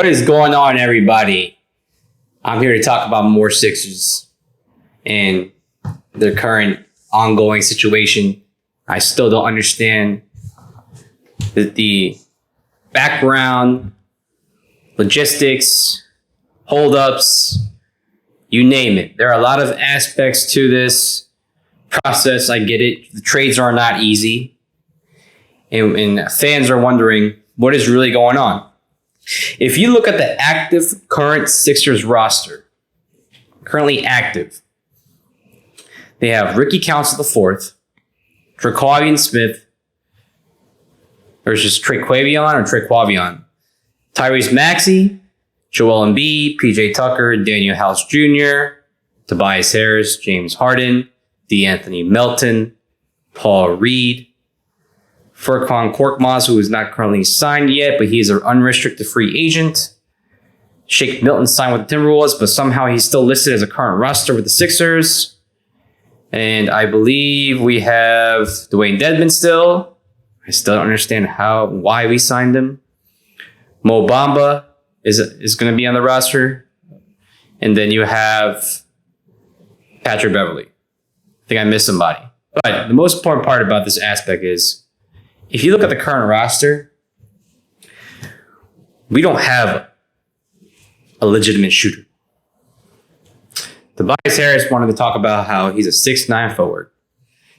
What is going on, everybody? I'm here to talk about more Sixers and their current ongoing situation. I still don't understand the background, logistics, holdups, you name it. There are a lot of aspects to this process. I get it. The trades are not easy. And fans are wondering what is really going on. If you look at the active current Sixers roster, currently active, they have Ricky Council IV, Trequavion Smith, or is just Trequavion or Trequavion, Tyrese Maxey, Joel Embiid, PJ Tucker, Daniel House Jr., Tobias Harris, James Harden, DeAnthony Milton, Paul Reed, Furkan Korkmaz, who is not currently signed yet, but he is an unrestricted free agent. Shake Milton signed with the Timberwolves, but somehow he's still listed as a current roster with the Sixers. And I believe we have Dwayne Dedmon still. I still don't understand why we signed him. Mo Bamba is going to be on the roster. And then you have Patrick Beverley. I think I missed somebody. But the most important part about this aspect is, if you look at the current roster, we don't have a legitimate shooter. Tobias Harris wanted to talk about how he's a 6'9" forward.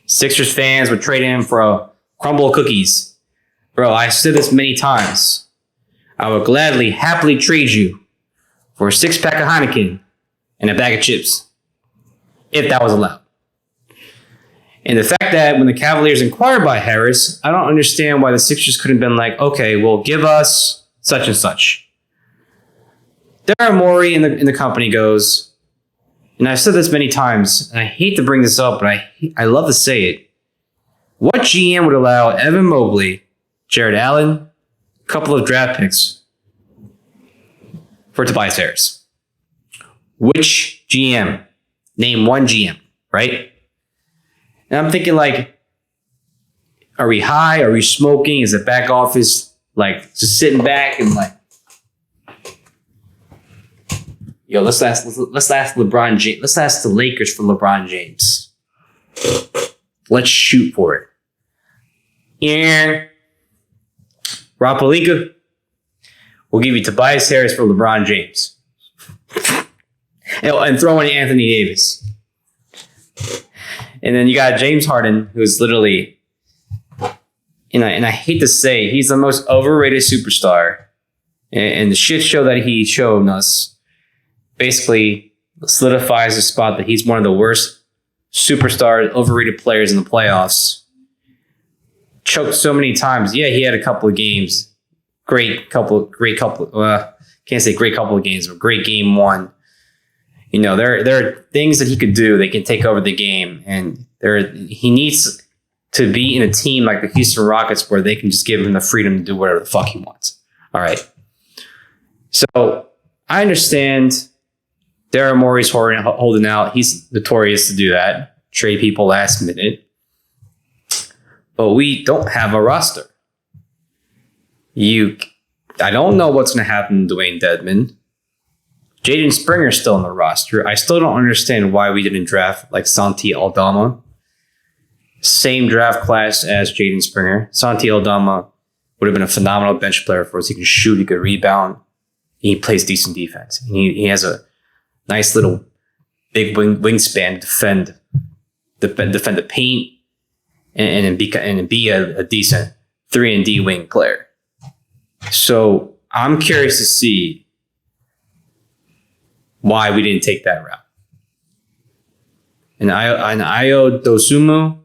Sixers fans would trade him for a crumble of cookies. Bro, I said this many times. I would gladly, happily trade you for a 6-pack of Heineken and a bag of chips, if that was allowed. And the fact that when the Cavaliers inquired by Harris, I don't understand why the Sixers couldn't have been like, okay, well, give us such and such. Daryl Morey in the company goes, and I've said this many times, and I hate to bring this up, but I love to say it. What GM would allow Evan Mobley, Jared Allen, a couple of draft picks for Tobias Harris? Which GM? Name one GM, right? And I'm thinking, like, are we high? Are we smoking? Is the back office, like, just sitting back and, like, yo, let's ask LeBron James. Let's ask the Lakers for LeBron James. Let's shoot for it. And Rob Pelinka, we'll give you Tobias Harris for LeBron James. and throw in Anthony Davis. And then you got James Harden, who's literally, and I hate to say, he's the most overrated superstar. And the shit show that he showed us basically solidifies the spot that he's one of the worst superstar, overrated players in the playoffs. Choked so many times. Yeah, he had a couple of games. Can't say great couple of games, but great game one. You know, there are things that he could do that can take over the game, and he needs to be in a team like the Houston Rockets where they can just give him the freedom to do whatever the fuck he wants. All right. So I understand Daryl Morey's holding out. He's notorious to do that. Trade people last minute. But we don't have a roster. I don't know what's going to happen to Dwayne Dedmon. Jaden Springer's still on the roster. I still don't understand why we didn't draft like Santi Aldama. Same draft class as Jaden Springer. Santi Aldama would have been a phenomenal bench player for us. He can shoot, he can rebound. He plays decent defense. And he has a nice little big wingspan to defend the paint and be a decent 3-and-D wing player. So I'm curious to see why we didn't take that route. And Ayo Dosunmu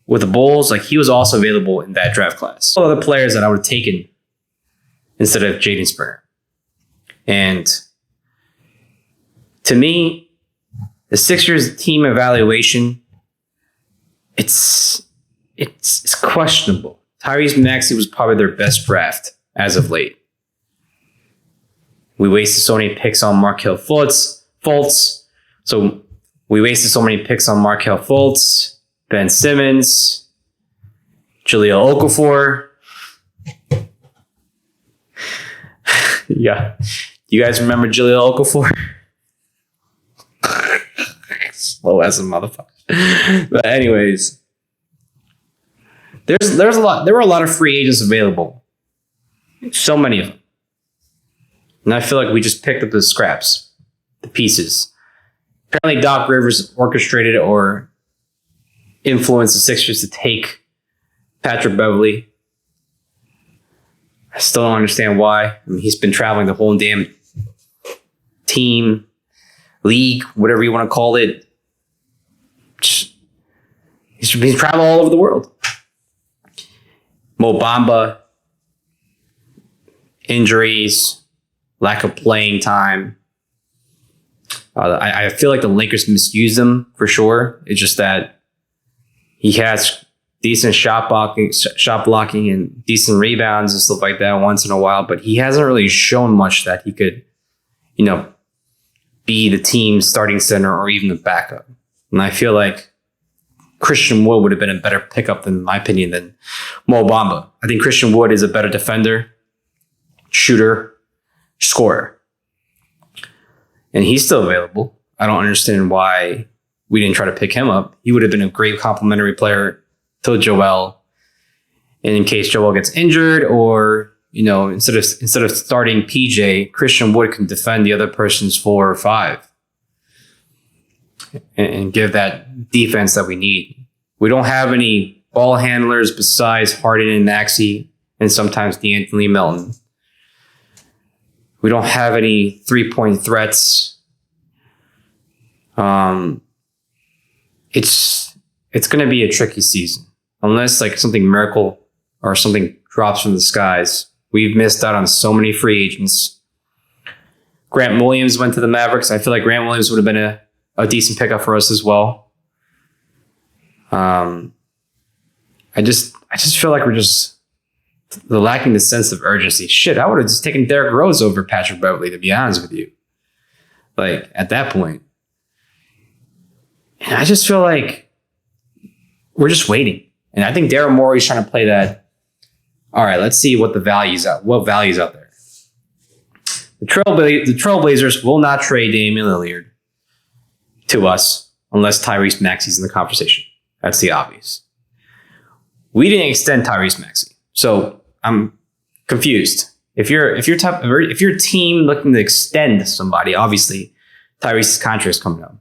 with the Bulls, like, he was also available in that draft class. All other players that I would have taken instead of Jaden Springer. And to me, the Sixers team evaluation, it's questionable. Tyrese Maxey was probably their best draft as of late. We wasted so many picks on Markelle Fultz. So we wasted so many picks on Markelle Fultz, Ben Simmons, Jahlil Okafor. Yeah. You guys remember Jahlil Okafor? Slow as a motherfucker. But anyways, there were a lot of free agents available. So many of them. And I feel like we just picked up the scraps, the pieces. Apparently Doc Rivers orchestrated or influenced the Sixers to take Patrick Beverley. I still don't understand why. I mean, he's been traveling the whole damn team, league, whatever you want to call it. He's traveled all over the world. Mo Bamba, injuries, lack of playing time. I feel like the Lakers misused him for sure. It's just that he has decent shot blocking and decent rebounds and stuff like that once in a while, but he hasn't really shown much that he could, be the team's starting center or even the backup. And I feel like Christian Wood would have been a better pickup, in my opinion, than Mo Bamba. I think Christian Wood is a better defender, shooter, scorer. And he's still available. I don't understand why we didn't try to pick him up. He would have been a great complementary player to Joel. And in case Joel gets injured or, instead of starting PJ, Christian Wood can defend the other person's 4 or 5 and give that defense that we need. We don't have any ball handlers besides Harden and Maxey and sometimes D'Anthony Milton. We don't have any 3-point threats. It's going to be a tricky season unless something miracle or something drops from the skies. We've missed out on so many free agents. Grant Williams went to the Mavericks. I feel like Grant Williams would have been a decent pickup for us as well. I just feel like we're lacking the sense of urgency. Shit, I would have just taken Derrick Rose over Patrick Beverley, to be honest with you. At that point. And I just feel like we're just waiting. And I think Daryl Morey's trying to play that. All right, let's see what value's out there. The Trailblazers will not trade Damian Lillard to us unless Tyrese Maxey's in the conversation. That's the obvious. We didn't extend Tyrese Maxey, so I'm confused. If you're a team looking to extend somebody, obviously Tyrese's contract is coming up.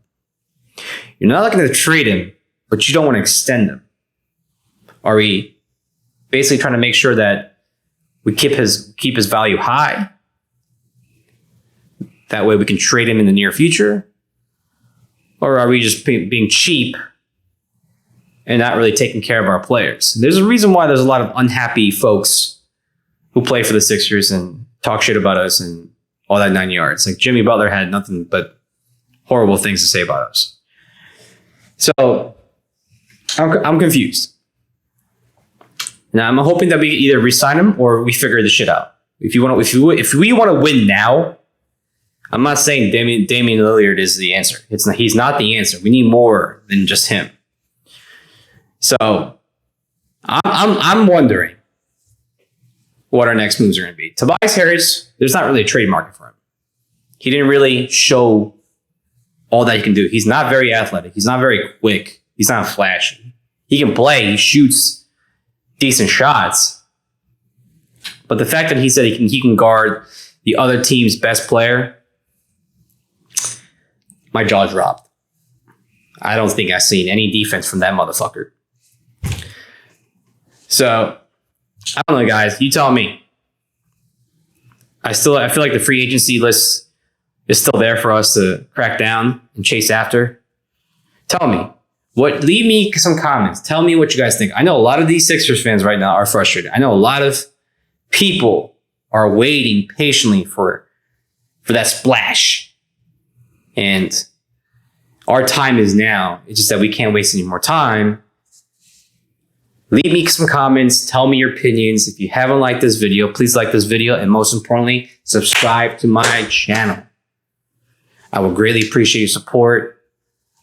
You're not looking to trade him, but you don't want to extend him. Are we basically trying to make sure that we keep his value high? That way we can trade him in the near future? Or are we just being cheap and not really taking care of our players? There's a reason why there's a lot of unhappy folks who play for the Sixers and talk shit about us and all that 9 yards. Jimmy Butler had nothing but horrible things to say about us. So I'm confused. Now I'm hoping that we either re-sign him or we figure this shit out. If we want to win now, I'm not saying Damian Lillard is the answer. He's not the answer. We need more than just him. So I'm wondering what our next moves are going to be. Tobias Harris, there's not really a trade market for him. He didn't really show all that he can do. He's not very athletic. He's not very quick. He's not flashy. He can play. He shoots decent shots. But the fact that he said he can guard the other team's best player, my jaw dropped. I don't think I've seen any defense from that motherfucker. So, I don't know, guys. You tell me. I feel like the free agency list is still there for us to crack down and chase after. Tell me. Leave me some comments. Tell me what you guys think. I know a lot of these Sixers fans right now are frustrated. I know a lot of people are waiting patiently for that splash. And our time is now. It's just that we can't waste any more time. Leave me some comments. Tell me your opinions. If you haven't liked this video, please like this video. And most importantly, subscribe to my channel. I would greatly appreciate your support.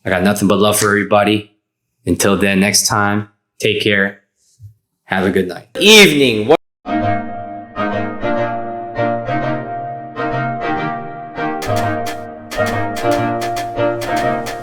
I got nothing but love for everybody. Until then, next time, take care. Have a good night. Evening. Bye.